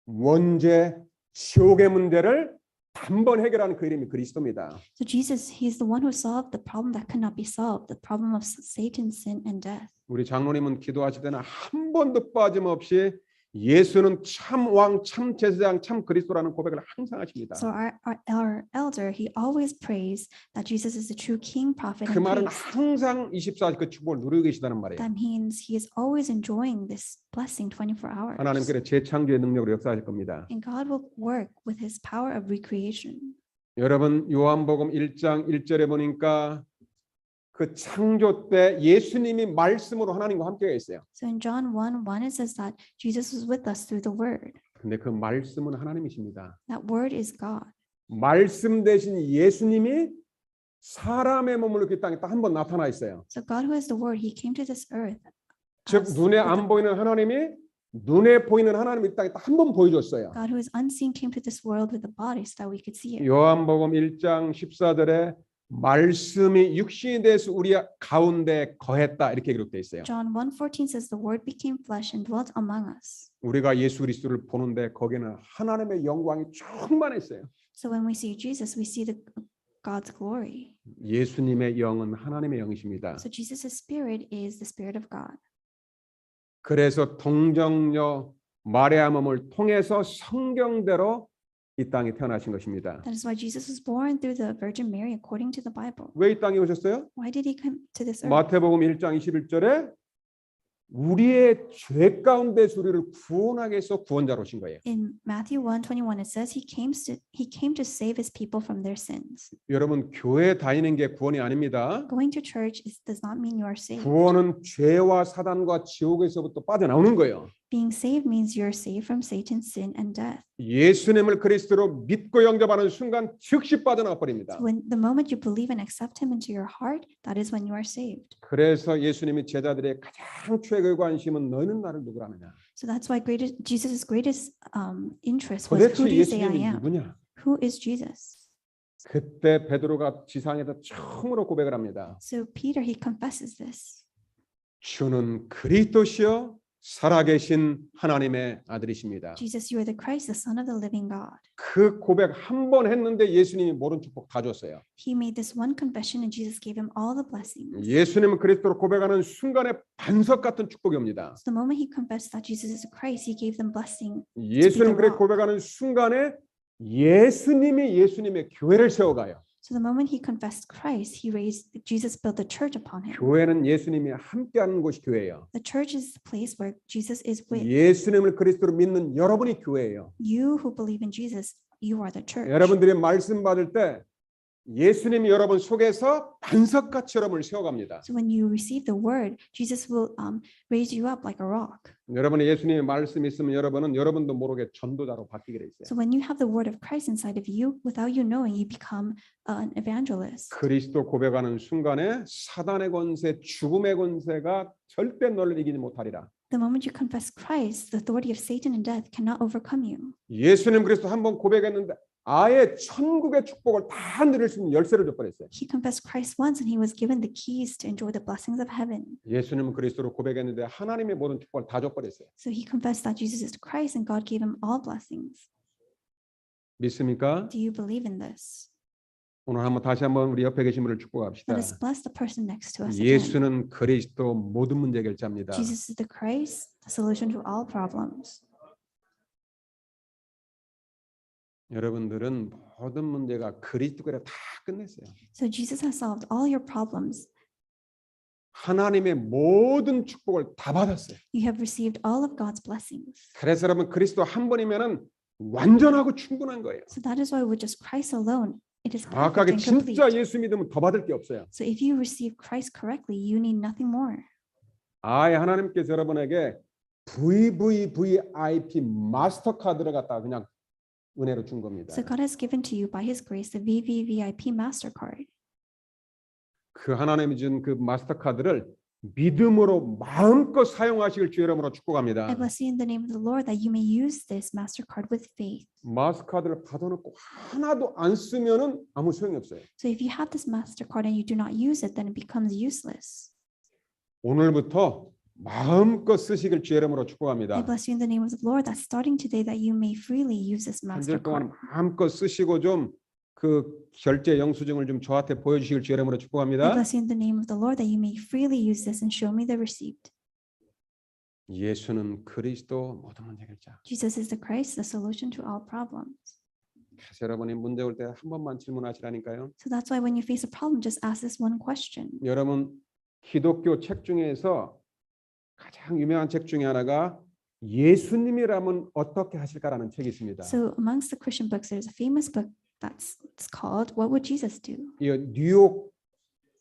원죄, 지옥의 문제를 단번 해결하는 그 이름이 그리스도입니다. So Jesus, he's the one who solved the problem that could not be solved, the problem of Satan, sin, and death. 우리 장로님은 기도하실 때는 한 번도 빠짐없이 예수는 참 왕, 참 제사장, 참 그리스도라는 고백을 항상 하십니다. So our elder, he always prays that Jesus is the true King, Prophet, 그 and 말은 priest. 항상 24시 그 축복을 누리고 계시다는 말이에요. That means he is always enjoying this blessing 24 hours. 하나님께서 재창조의 능력으로 역사하실 겁니다. And God will work with his power of recreation. 여러분 요한복음 1장 1절에 보니까 그 창조 때 예수님이 말씀으로 하나님과 함께 있어요. So in John 1:1 it says that Jesus was with us through the word. 근데 그 말씀은 하나님이십니다. That word is God. 말씀 대신 예수님이 사람의 몸을 이렇게 땅에 딱 한 번 나타나 있어요. So God who is the word, he came to this earth. 즉 as 눈에 with 안 the- 보이는 하나님이 눈에 보이는 하나님이 이 땅에 딱 한 번 보여줬어요. God who is unseen came to this world with a body so that we could see it. 요한복음 1장 14절에 말씀이 육신이 돼서 우리 가운데 거했다 이렇게 기록되어 있어요. John 1:14 says the word became flesh and dwelt among us. 우리가 예수 그리스도를 보는데 거기는 하나님의 영광이 충만했어요. So when we see Jesus, we see the God's glory. 예수님의 영은 하나님의 영이십니다. So Jesus' spirit is the spirit of God. 그래서 동정녀 마리아 몸을 통해서 성경대로 이 땅에 태어나신 것입니다. That is why Jesus was born through the Virgin Mary according to the Bible. 왜 이 땅에 오셨어요? Why did he come to this earth? 마태복음 1장 21절에 우리의 죄 가운데서 우리를 구원하기 위해서 구원자로 오신 거예요. In Matthew 1:21 it says he came to save his people from their sins. 여러분 교회 다니는 게 구원이 아닙니다. Going to church does not mean you are saved. 구원은 죄와 사단과 지옥에서부터 빠져나오는 거예요. Being saved means you're saved from Satan, sin, and death. 예수님을 그리스도로 믿고 영접하는 순간 즉시 빠져나가 버립니다. So when the moment you believe and accept him into your heart, that is when you are saved. 그래서 예수님이 제자들의 가장 최고의 관심은 너희는 나를 누구라 하느냐. So that's why Jesus' greatest interest was who 도대체 do you say I 예수님이 am? 누구냐? Who is Jesus? 그때 베드로가 지상에서 처음으로 고백을 합니다. So Peter, he confesses this. 주는 그리스도시요 살아계신 하나님의 아들이십니다. Jesus, you are the Christ, the Son of the living God. 그 고백 한 번 했는데 예수님이 모른 축복 다 줬어요. He made this one confession and Jesus gave him all the blessings. 예수님은 그리스도로 고백하는 순간에 반석 같은 축복이 옵니다. So the moment he confessed that Jesus is the Christ, he gave them blessing. 예수님 그렇게 고백하는 순간에 예수님이 예수님의 교회를 세워가요. So the moment he confessed Christ, Jesus built the church upon him. 교회는 예수님이 함께하는 곳이 교회예요. The church is the place where Jesus is with. 예수님을 그리스도로 믿는 여러분이 교회예요. You who believe in Jesus, you are the church. 여러분들이 말씀 받을 때 예수님이 여러분 속에서 반석같이 여러분을 세워갑니다. So when you receive the word, Jesus will raise you up like a rock. 여러분의 예수님의 말씀이 있으면 여러분은 여러분도 모르게 전도자로 바뀌게 돼 있어요. So when you have the word of Christ inside of you, without you knowing, you become an evangelist. 그리스도 고백하는 순간에 사단의 권세, 죽음의 권세가 절대 너를 이기지 못하리라. The moment you confess Christ, the authority of Satan and death cannot overcome you. 예수님 그리스도 한번 고백했는데 아예 천국의 축복을 다 누릴 수 있는 열쇠를 줘버렸어요. He confessed Christ once and he was given the keys to enjoy the blessings of heaven. 예수님은 그리스도로 고백했는데 하나님의 모든 축복을 다 줘버렸어요. So he confessed that Jesus is Christ and God gave him all blessings. 믿습니까? Do you believe in this? 오늘 다시 한번 우리 옆에 계신 분을 축복합시다. Let us bless the person next to us again. 예수는 그리스도 모든 문제 결자입니다. Jesus is the Christ, the solution to all problems. 여러분들은 모든 문제가 그리스도로 다 끝냈어요. So Jesus has solved all your problems. 하나님의 모든 축복을 다 받았어요. You have received all of God's blessings. 그래서 여러분 그리스도 한 번이면은 완전하고 충분한 거예요. So that is why with just Christ alone, it is perfect 정확하게 and complete. 진짜 예수 믿으면 더 받을 게 없어요. So if you receive Christ correctly, you need nothing more. 아예 하나님께서 여러분에게 VVVIP 마스터카드를 갖다가 그냥 은혜로 준 겁니다. So God has given to you by His grace the VVVIP Mastercard. 그 하나님이 준 그 마스터카드를 믿음으로 마음껏 사용하시길 주 이름으로 축복합니다. I bless you in the name of the Lord that you may use this Mastercard with faith. 마스터카드를 받아놓고 하나도 안 쓰면은 아무 소용이 없어요. So if you have this Mastercard and you do not use it, then it becomes useless. 오늘부터 마음껏 쓰시길 주 이름으로 축복합니다. I bless you in the name of the Lord that starting today that you may freely use this 한 달 동안 Mastercard. 마음껏 쓰시고 좀 그 결제 영수증을 좀 저한테 보여주시길 주 이름으로 I 축복합니다. bless you in the name of the Lord that you may freely use this and show me the receipt. 예수는 그리스도 모든 문제 해결자. Jesus is the Christ, the solution to all problems. 그래서 여러분이 문제 올 때 한 번만 질문하시라니까요. So that's why when you face a problem, just ask this one question. 여러분 기독교 책 중에서 가장 유명한 책 중에 하나가 예수님이라면 어떻게 하실까라는 책이 있습니다. So amongst the Christian books, there's a famous book it's called What Would Jesus Do? 이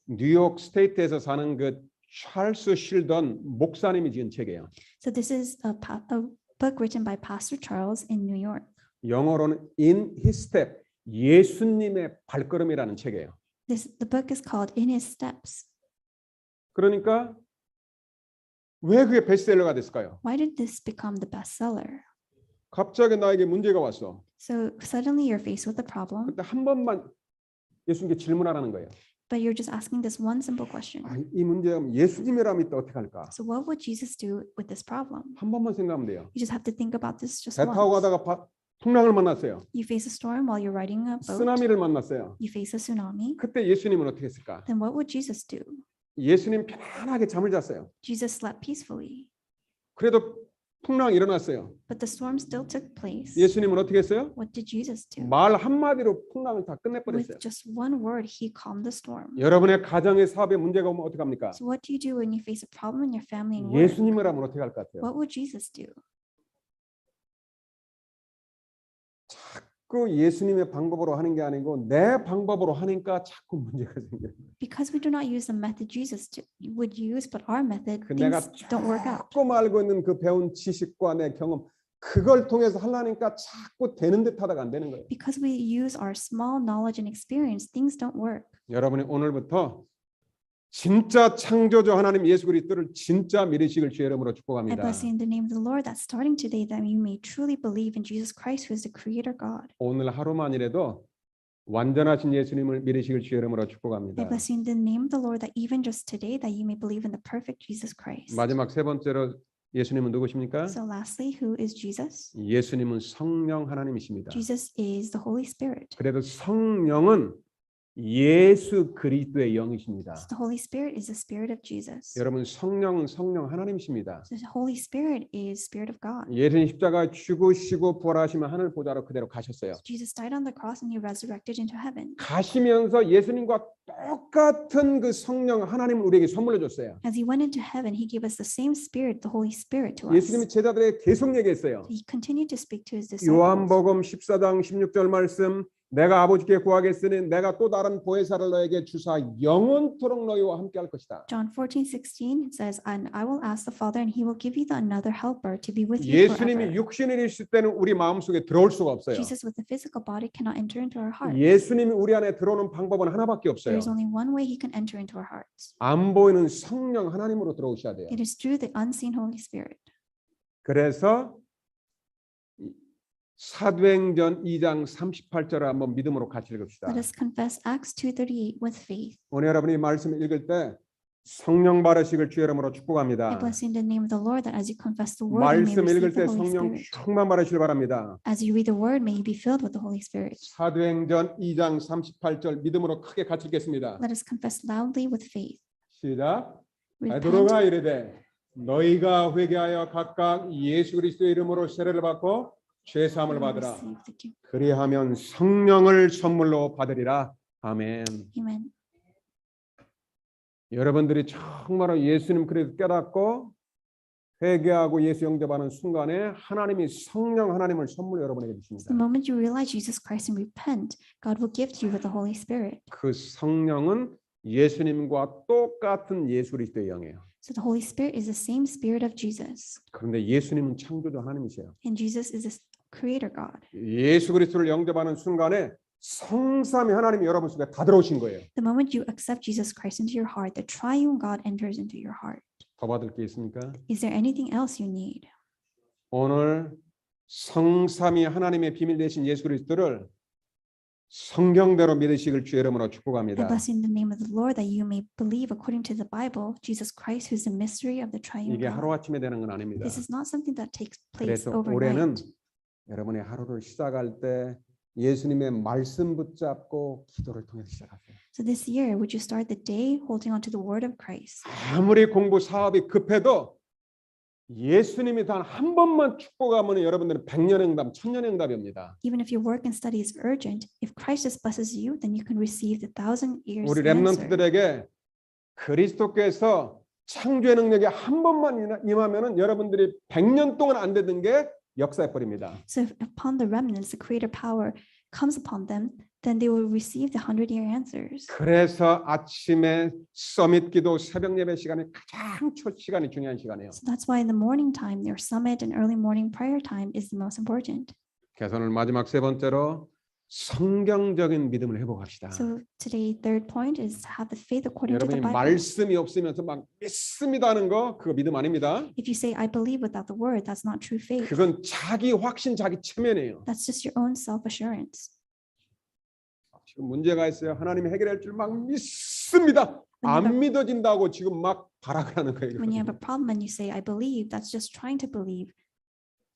뉴욕 스테이트에서 사는 그 찰스 실던 목사님이 지은 책이에요. So this is a book written by Pastor Charles in New York. 영어로는 In His Step, 예수님의 발걸음이라는 책이에요. The book is called In His Steps. 그러니까 왜 그게 베스트셀러가 됐을까요? Why did this become the bestseller? 갑자기 나에게 문제가 왔어. So suddenly you're faced with a problem, 근데 한 번만 예수님께 질문하라는 거예요. but you're just asking this one simple question. 아, 이 문제가 예수님이라면 이때 어떻게 할까? So what would Jesus do with this problem? 한 번만 생각하면 돼요. You just have to think about this just 배 타고 once. 가다가 풍랑을 만났어요. You face a storm while you're riding a boat. 쓰나미를 만났어요. You face a tsunami. 그때 예수님은 어떻게 했을까? Then what would Jesus do? 예수님 편안하게 잠을 잤어요. Jesus slept peacefully, 그래도 풍랑이 일어났어요. but the storm still took place. 예수님은 어떻게 했어요? What did Jesus do? 말 한마디로 풍랑을 다 끝내버렸어요. With just one word, he calmed the storm. 여러분의 가정의 사업에 문제가 오면 어떻게 합니까? So what do you do when you face a problem in your family and work? 예수님이라면 어떻게 할 것 같아요? What would Jesus do? 자꾸 예수님의 방법으로 하는 게 아니고 내 방법으로 하니까 자꾸 문제가 생겨요. Because we do not use the method Jesus would use, but our method, 그 내가 things don't work out. 조금 알고 있는 그 배운 지식과 내 경험 그걸 통해서 하려니까 자꾸 되는 듯 하다가 안 되는 거예요. Because we use our small knowledge and experience, things don't work. 여러분이 오늘부터 진짜 창조주 하나님 예수 그리스도를 진짜 믿으시길 주의 이름으로 I 축복합니다. bless you in the name of the Lord that starting today that you may truly believe in Jesus Christ who is the creator God. 오늘 하루만이라도 완전하신 예수님을 믿으시길 주의 이름으로 I 축복합니다. bless you in the name of the Lord that even just today that you may believe in the perfect Jesus Christ. 마지막 세 번째로 예수님은 누구십니까? So lastly, who is Jesus? 예수님은 성령 하나님이십니다. Jesus is the Holy Spirit. 그래도 성령은 예수 그리스도의 영이십니다. So the Holy Spirit is the Spirit of Jesus. 여러분 성령은 성령 하나님이십니다. So the Holy Spirit is Spirit of God. 예수님 십자가 죽으시고 부활하시면 하늘 보좌로 그대로 가셨어요. Jesus died on the cross and he resurrected into heaven. 가시면서 예수님과 똑같은 그 성령 하나님을 우리에게 선물로 줬어요. As he went into heaven, he gave us the same Spirit, the Holy Spirit to us. 예수님이 제자들에게 계속 얘기했어요. He continued to speak to his disciples. 요한복음 14장 16절 말씀 내가 아버지께 구하겠으니 내가 또 다른 보혜사를 너에게 주사 영원토록 너희와 함께할 것이다. John 14:16 says, "And I will ask the Father, and He will give you the another helper to be with you 예수님이 forever." 육신을 있을 때는 우리 마음속에 들어올 수가 없어요. Jesus with the physical body cannot enter into our hearts. 예수님이 우리 안에 들어오는 방법은 하나밖에 없어요. There is only one way He can enter into our hearts. 안 보이는 성령 하나님으로 들어오셔야 돼요. It is through the unseen Holy Spirit. 그래서 사도행전 2장 38절을 한번 믿음으로 같이 읽읍시다. Let us confess Acts 2:38 with faith. 오늘 여러분이 말씀을 읽을 때 성령 받으시길 주의 이름으로 I 축복합니다. bless you in the name of the Lord that as you confess the word, you may 말씀 읽을 receive the 때 Holy 성령 Spirit. 충만 받으시길 바랍니다. As you read the word, may you be filled with the Holy Spirit. 사도행전 2장 38절 믿음으로 크게 같이 읽겠습니다. Let us confess loudly with faith. 시작. Repent. 베드로가 이르되 너희가 회개하여 각각 예수 그리스도의 이름으로 세례를 받고 죄 사함을 and 받으라. receive the gift. 그리하면 성령을 선물로 받으리라. 아멘. Amen. 여러분들이 정말로 예수님 그리스도 깨닫고 회개하고 예수 영접하는 순간에 하나님이 성령 하나님을 선물로 여러분에게 주십니다. The moment you realize Jesus Christ and repent, God will gift you with the Holy Spirit. 그 성령은 예수님과 똑같은 예수 그리스도의 영이에요. So the Holy Spirit is the same Spirit of Jesus, 그런데 예수님은 창조주 하나님이세요. and Jesus is the Creator God. 예수 그리스도를 영접하는 순간에 성삼위 하나님이 여러분 속에 다 들어오신 거예요. The moment you accept Jesus Christ into your heart, the triune God enters into your heart. 더 받을 게 있습니까? Is there anything else you need? 오늘 성삼위 하나님의 비밀 되신 예수 그리스도를 성경대로 믿으시길 주의 이름으로 I 축복합니다. bless you in the name of the Lord that you may believe according to the Bible, Jesus Christ, who is the mystery of the triune 이게 God. 하루아침에 되는 건 아닙니다. This is not something that takes place 그래서 올해는 overnight. 여러분의 하루를 시작할 때 예수님의 말씀 붙잡고 기도를 통해서 시작하세요. So this year, would you start the day holding on to the word of Christ? 아무리 공부 사업이 급해도 예수님이 단 한 번만 축복하면 여러분들은 100년 응답, 1000년 응답입니다. Even if your work and study is urgent, if Christ just blesses you, then you can receive the 1,000 years 우리 answer. 렘넌트들에게 그리스도께서 창조의 능력이 한 번만 임하면은 여러분들이 100년 동안 안 되던 게 역사해 버립니다. So if upon the remnants, the creator power comes upon them, then they will receive the 100-year answers. 그래서 아침에 서밋 기도 새벽 예배 시간이 가장 첫 시간이 중요한 시간이에요. So that's why in the morning time, your summit and early morning prayer time is the most important. 그래서 오늘 마지막 세 번째로 성경적인 믿음을 회복합시다. So today, third point is to have the faith according to the 여러분이 Bible. 말씀이 없으면서 막 믿습니다 하는 거 그거 믿음 아닙니다. If you say, I believe without the word, that's not true faith. 그건 자기 확신, 자기 체면이에요. That's just your own self-assurance. 지금 문제가 있어요. 하나님이 해결할 줄 막 믿습니다. 안 믿어진다고 지금 막 발악을 하는 거예요. When you have a problem and you say, I believe, that's just trying to believe.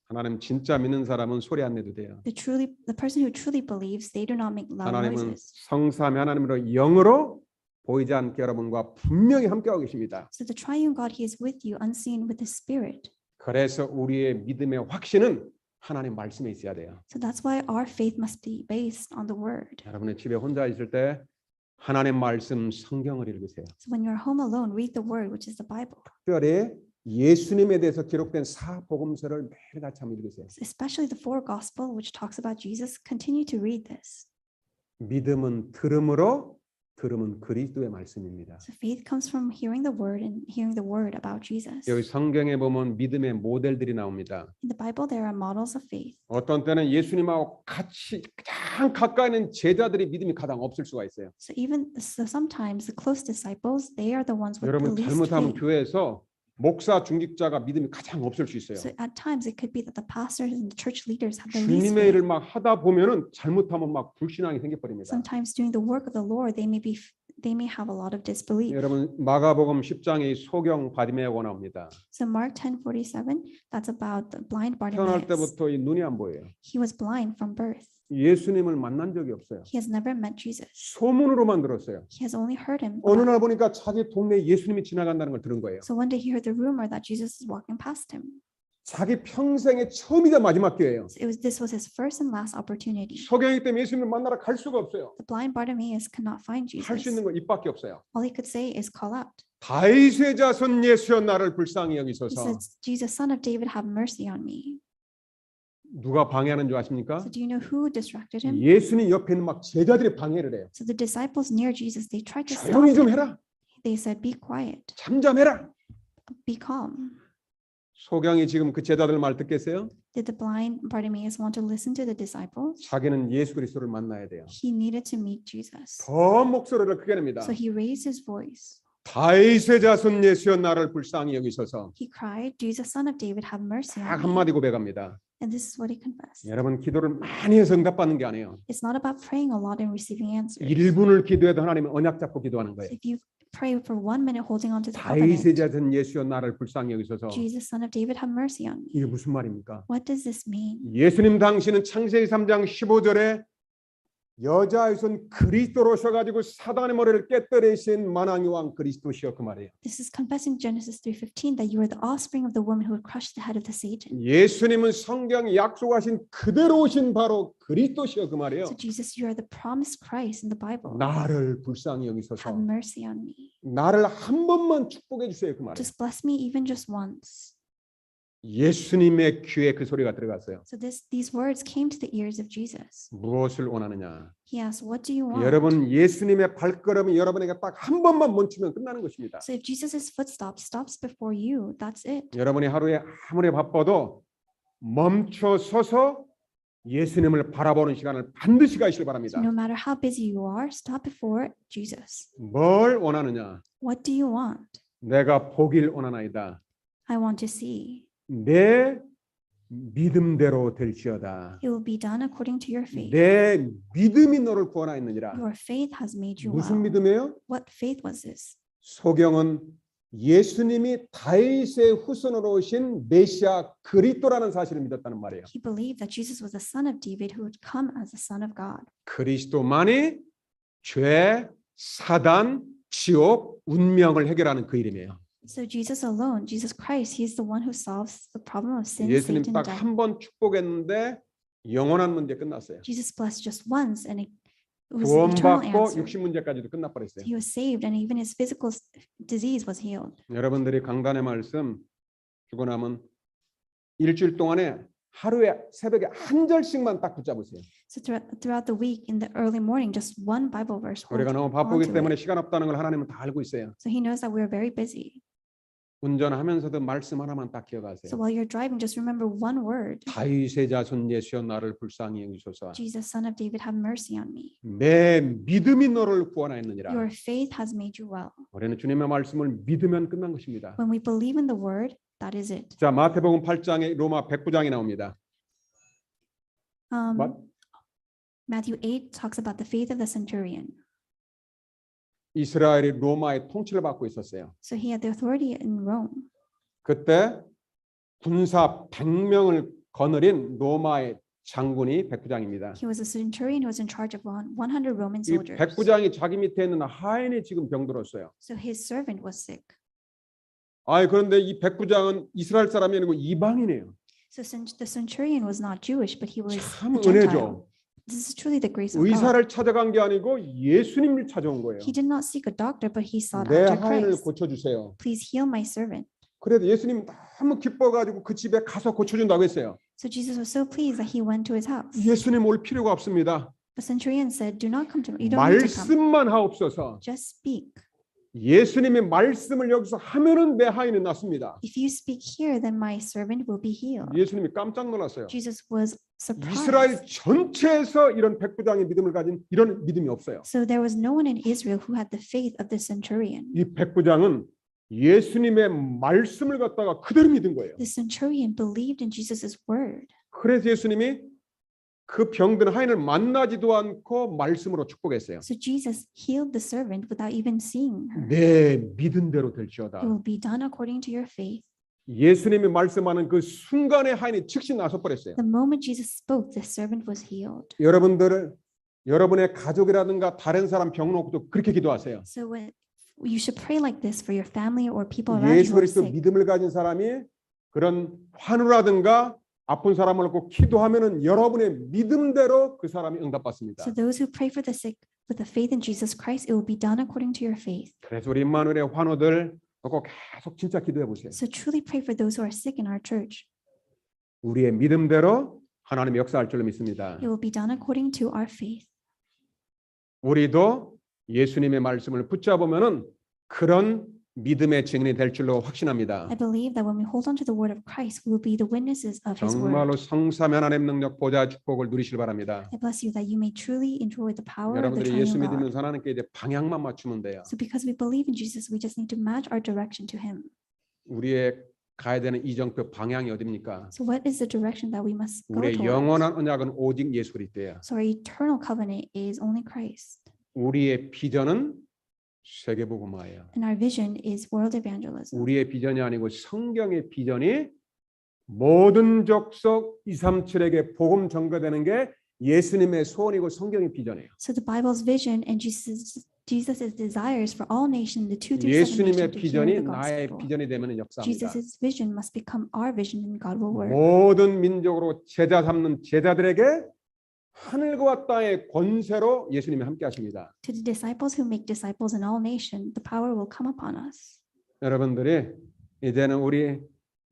하나님 진짜 믿는 사람은 소리 안 내도 돼요. The person who truly believes, they do not make loud 하나님은 noises. 성삼위 하나님으로 영으로 보이지 않게 여러분과 분명히 함께하고 계십니다. So the triune God, He is with you, unseen with His Spirit. 그래서 우리의 믿음의 확신은 하나님 말씀에 있어야 돼요. So that's why our faith must be based on the Word. 여러분의 집에 혼자 있을 때 하나님 말씀 성경을 읽으세요. So when you're home alone, read the Word, which is the Bible. 특별히 예수님에 대해서 기록된 사복음서를 매일같이 한번 읽으세요. Especially the four gospel, which talks about Jesus. Continue to read this. 믿음은 들음으로, 들음은 그리스도의 말씀입니다. So faith comes from hearing the Word and hearing the Word about Jesus. 여기 성경에 보면 믿음의 모델들이 나옵니다. In the Bible, there are models of faith. 어떤 때는 예수님하고 같이 가장 가까이 있는 제자들이 믿음이 가장 없을 수가 있어요. So sometimes the close disciples, they are the ones with the 여러분 least 잘못하면 faith. 교회에서 목사 중직자가 믿음이 가장 없을 수 있어요. So at times it could be that the pastors and the church leaders have the least 주님의 faith. 일을 막 하다 보면은 잘못하면 막 불신앙이 생겨버립니다. Sometimes doing the work of the Lord, they may be they may have a lot of disbelief. 여러분 마가복음 10장에 소경 바디메오가 나옵니다. So Mark 10:47, that's about the blind 태어날 Bartimaeus. 때부터 이 눈이 안 보여요. He was blind from birth. 예수님을 만난 적이 없어요. He has never met Jesus. 소문으로만 들었어요. He has only heard him. 어느 날 보니까 자기 동네에 예수님이 지나간다는 걸 들은 거예요. So one day he heard the rumor that Jesus is walking past him. 자기 평생의 처음이자 마지막 기회예요. So this was his first and last opportunity. 소경이 때문에 예수님을 만나러 갈 수가 없어요. The blind Bartimaeus could not find 할 수 Jesus. 있는 건 입밖에 없어요. All he could say is call out. 다윗의 자손 예수여 나를 불쌍히 He 여기소서. says, Jesus, son of David, have mercy on me. 누가 방해하는 줄 아십니까? So do you know who distracted him? 예수님 옆에 있는 막 제자들이 방해를 해요. So the disciples near Jesus, they tried to stop 조용히 좀 him. 해라. They said, be quiet, 잠잠해라. be calm. 소경이 지금 그 제자들 말 듣겠어요? Did the blind Bartimaeus want to listen to the disciples? 자기는 예수 그리스도를 만나야 돼요. He needed to meet Jesus. 더 목소리를 크게 냅니다. So he raised his voice. 다윗의 자손 예수여 나를 불쌍히 여기소서. He cried, Jesus, son of David, have mercy 딱 on me. 한마디 고백합니다. And this is what he confessed. 여러분 기도를 많이 해서 응답받는 게 아니에요. It's not about praying a lot and receiving answers. 1분을 기도해도 하나님은 언약 잡고 기도하는 거예요. If you pray for 1 minute holding on to the 다윗의 covenant, 자손 예수여 나를 불쌍히 여기소서. Jesus, son of David, have mercy on me. 이게 무슨 말입니까? What does this mean? 예수님 당시는 창세기 3장 15절에 여자의 손 그리스도로 오셔가지고 사단의 머리를 깨뜨리신 만왕의 왕 그리스도시여 그 말이에요. This is confessing Genesis 3:15 that you are the offspring of the woman who would crush the head of the Satan. 예수님은 성경이 약속하신 그대로 오신 바로 그리스도시여 그 말이에요. So Jesus, you are the promised Christ in the Bible. 나를 불쌍히 Have 여기소서. mercy on me. 나를 한 번만 축복해 주세요 그 말이에요. Just bless me even just once. 예수님의 귀에 그 소리가 들어갔어요. So these words came to the ears of Jesus. 무엇을 원하느냐? He asked, what do you want? 여러분 예수님의 발걸음이 여러분에게 딱 한 번만 멈추면 끝나는 것입니다. So if Jesus' footstep stops before you, that's it. 여러분이 하루에 아무리 바빠도 멈춰 서서 예수님을 바라보는 시간을 반드시 가시길 So 바랍니다. no matter how busy you are, stop before Jesus. 뭘 원하느냐? What do you want? 내가 보길 원하나이다. I want to see. 내 믿음대로 될지어다. It will be done according to your faith. 내 믿음이 너를 구원하였느니라. Your faith has made you 무슨 well. 믿음이에요? What faith was this? 소경은 예수님이 다윗의 후손으로 오신 메시아 그리스도라는 사실을 믿었다는 말이에요. He believed that Jesus was the son of David who would come as the son of God. 그리스도만이 죄, 사단, 지옥, 운명을 해결하는 그 이름이에요. So Jesus alone, Jesus Christ, he is the one who solves the problem of sin, 예수님 Satan, 딱 death. 한 번 축복했는데 영원한 문제 끝났어요. Jesus blessed just once and it was an eternal 구원받고 answer. 육신 문제까지도 끝나버렸어요. He was saved and even his physical disease was healed. 여러분들이 강단의 말씀 주고 나면 일주일 동안에 하루에 새벽에 한 절씩만 딱 붙잡으세요. So throughout the week, in the early morning, just one Bible verse. 우리가 너무 hold 바쁘기 onto 때문에 it. 시간 없다는 걸 하나님은 다 알고 있어요. So he knows that we are very busy. 운전하면서도 말씀 하나만 딱 So 기억하세요. while you're driving, just remember one word. 다윗의 자손 예수여 나를 불쌍히 여기소서. Jesus, son of David, have mercy on me. 내 믿음이 너를 구원하였느니라. Your faith has made you well. 우리는 주님의 말씀을 믿으면 끝난 것입니다. When we believe in the word, that is it. 자, 마태복음 8장에 로마 백부장이 나옵니다. What? Matthew 8 talks about the faith of the centurion. 이스라엘이 로마의 통치를 받고 있었어요. So he had the authority in Rome. 그때 군사 100명을 거느린 로마의 장군이 백부장입니다. He was a centurion who was in charge of 100 Roman 이 soldiers. 백부장이 자기 밑에 있는 하인이 지금 병들었어요. So his servant was sick. 그런데 이 백부장은 이스라엘 사람이 아니고 이방인이에요. So the centurion was not Jewish, but he was 참 a Gentile. 은혜죠. This is truly the grace of God. 의사를 찾아간 게 아니고 예수님을 찾아온 거예요. He did not seek a doctor, but he sought 내 after 하인을 Christ. 고쳐주세요. Please heal my servant. 그래도 예수님 너무 기뻐가지고 그 집에 가서 고쳐준다고 했어요. So Jesus was so pleased that he went to his house. 예수님 올 필요가 없습니다. The centurion said, "Do not come to me. You don't need to come. 말씀만 하옵소서. Just speak. 예수님의 말씀을 여기서 하면은 내 하인은 낫습니다. If you speak here, then my servant will be healed." 예수님이 깜짝 놀랐어요. Jesus was surprised. 이스라엘 전체에서 이런 백부장의 믿음을 가진 이런 믿음이 없어요. So there was no one in Israel who had the faith of the centurion. 이 백부장은 예수님의 말씀을 갖다가 그대로 믿은 거예요. The centurion believed in Jesus' word. 그래서 예수님이 그 병든 하인을 만나지도 않고 말씀으로 축복했어요. So Jesus healed the servant without even seeing her. 내 믿은 대로 It 될지어다. will be done according to your faith. 예수님이 말씀하는 그 순간에 하인이 즉시 나서 버렸어요. The moment Jesus spoke, the servant was healed. 여러분의 가족이라든가 다른 사람 병 놓고도 그렇게 기도하세요. So when you should pray like this for your family or people around 예수 you who are 그리스도 sick. 믿음을 가진 사람이 그런 환우라든가 아픈 사람을 놓고 기도하면은 여러분의 믿음대로 그 사람이 응답받습니다. So those who pray for the sick with the faith in Jesus Christ, it will be done according to your faith. 그래서 우리 임마누엘의 환우들 놓고 계속 진짜 기도해 보세요. So truly pray for those who are sick in our church. 우리의 믿음대로 하나님이 역사할 줄로 믿습니다. It will be done according to our faith. 우리도 예수님의 말씀을 붙잡으면은 그런 믿음의 증인이 될 줄로 확신합니다. I believe that when we hold on to the word of Christ, we will be the witnesses of his word. 정말로 성삼위 하나님 능력 보좌 축복을 누리실 바랍니다. I bless you that you may truly enjoy the power of the 여러분들이 triune 예수 God. 믿으면서 하나님께 이제 방향만 맞추면 돼요. So because we believe in Jesus, we just need to match our direction to him. 우리의 가야 되는 이정표 방향이 어디입니까? So what is the direction that we must go 우리의 towards? 영원한 언약은 오직 예수 그리스도예요. So our eternal covenant is only Christ. 우리의 비전은 세계복음화예요. And our vision is world evangelism. 우리의 비전이 아니고 성경의 비전이 모든 족속 237에게 복음 전거되는 게 예수님의 소원이고 성경의 비전이에요. So the Bible's vision and Jesus' desires for all nations, the 237 예수님의 nations to hear 비전이 the 나의 gospel. 비전이 되면 역사합니다. Jesus' vision must become our vision and God will work. 모든 민족으로 제자 삼는 제자들에게 하늘과 땅의 권세로 예수님이 함께 하십니다. To the disciples who make disciples in all nations, the power will come upon us. 여러분들이 이제는 우리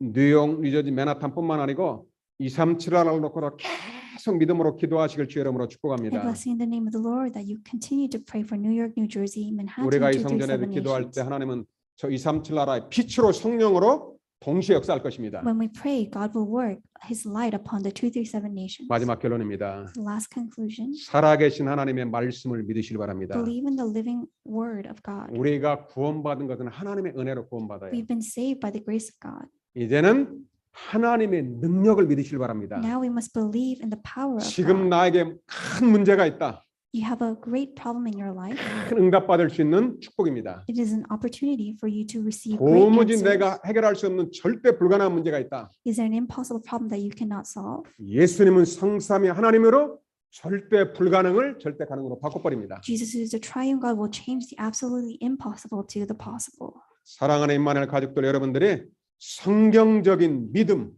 뉴욕, 뉴저지, 맨하탄뿐만 아니고 237하를 놓고 계속 믿음으로 기도하시길 주의 이름으로 I 축복합니다. bless you in the name of the Lord that you continue to pray for New York, New Jersey, Manhattan, 우리가 이 성전에도 237 기도할 때 nations. 하나님은 저 237 나라의 빛으로 성령으로 동시에 역사할 것입니다. When we pray, God will work His light upon the 237 nations. 마지막 결론입니다. The last conclusion: 살아계신 하나님의 말씀을 믿으시기 바랍니다. believe in the living Word of God. 우리가 구원받은 것은 하나님의 은혜로 구원받아요. We've been saved by the grace of God. 이제는 하나님의 능력을 믿으시기 바랍니다. Now we must believe in the power of 지금 God. 나에게 큰 문제가 있다. You have a great problem in your life. 큰 응답받을 수 있는 축복입니다. It is an opportunity for you to receive great 도무지 answers. 내가 해결할 수 없는 절대 불가능한 문제가 있다. Is there an impossible problem that you cannot solve? 예수님은 성삼위 하나님으로 절대 불가능을 절대 가능으로 바꿔버립니다. Jesus, who is the triune God, will change the absolutely impossible to the possible. 사랑하는 임마누엘 가족들 여러분들이 성경적인 믿음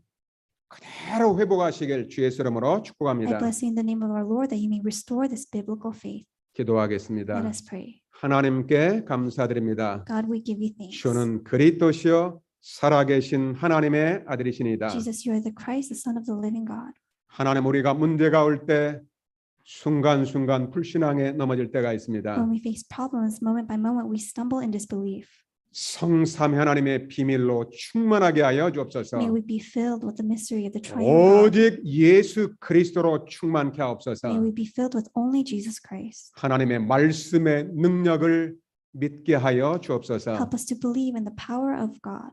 그대로 회복하시길 주의 이름으로 I 축복합니다. bless you in the name of our Lord that you may restore this biblical faith. 기도하겠습니다. Let us pray. 하나님께 감사드립니다. God, we give you thanks. 주는 그리스도시요 살아계신 하나님의 아들이시니다. Jesus, you are the Christ, the Son of the living God. 하나님 우리가 문제가 올 때 순간순간 불신앙에 넘어질 때가 있습니다. When we face problems, moment by moment, we stumble in disbelief. 성삼위 하나님의 비밀로 충만하게 하여 주옵소서. May we be filled with the mystery of the triune God. 오직 예수 그리스도로 충만케 May 하옵소서. we be filled with only Jesus Christ. 하나님의 말씀의 능력을 믿게 하여 주옵소서. Help us to believe in the power of God.